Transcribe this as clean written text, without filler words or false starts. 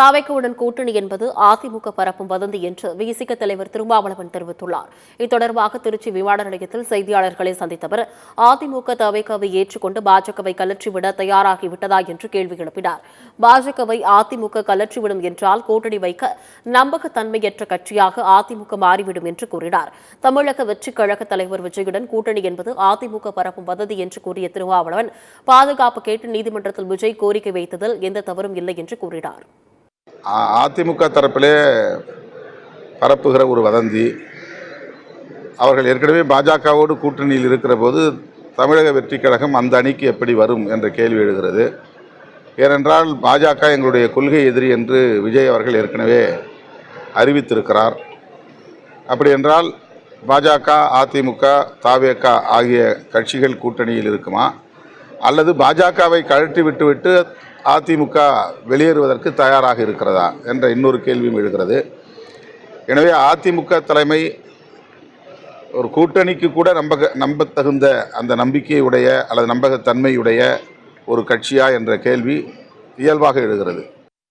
தாவேக்காவுடன் கூட்டணி என்பது அதிமுக பரப்பும் வதந்தி என்று விசிக தலைவர் திருமாவளவன் தெரிவித்துள்ளார். இது தொடர்பாக திருச்சி விமான நிலையத்தில் செய்தியாளர்களை சந்தித்த அவர், அதிமுக தாவேக்காவை ஏற்றுக்கொண்டு பாஜகவை கலற்றிவிட தயாராகிவிட்டதா என்று கேள்வி எழுப்பினார். பாஜகவை அதிமுக கலற்றிவிடும் என்றால் கூட்டணி வைக்க நம்பகத்தன்மையற்ற கட்சியாக அதிமுக மாறிவிடும் என்று கூறினார். தமிழக வெற்றிக் கழக தலைவர் விஜயுடன் கூட்டணி என்பது அதிமுக பரப்பும் வதந்தி என்று கூறிய திருமாவளவன், பாதுகாப்பு கேட்டு நீதிமன்றத்தில் விஜய் கோரிக்கை வைத்ததில் எந்த தவறும் இல்லை என்று கூறினார். அதிமுக தரப்பிலே பரப்புகிற ஒரு வதந்தி, அவர்கள் ஏற்கனவே பாஜகவோடு கூட்டணியில் இருக்கிற போது தமிழக வெற்றிக் கழகம் அந்த அணிக்கு எப்படி வரும் என்ற கேள்வி எழுகிறது. ஏனென்றால் பாஜக எங்களுடைய கொள்கை எதிரி என்று விஜய் அவர்கள் ஏற்கனவே அறிவித்திருக்கிறார். அப்படி என்றால் பாஜக, அதிமுக, தாவேக ஆகிய கட்சிகள் கூட்டணியில் இருக்குமா, அல்லது பாஜகவை கழற்றி விட்டுவிட்டு அதிமுக வெளியேறுவதற்கு தயாராக இருக்கிறதா என்ற இன்னொரு கேள்வியும் எழுகிறது. எனவே அதிமுக தலைமை ஒரு கூட்டணிக்கு கூட நம்பத்தகுந்த அந்த நம்பிக்கையுடைய அல்லது நம்பகத்தன்மையுடைய ஒரு கட்சியா என்ற கேள்வி இயல்பாக எழுகிறது.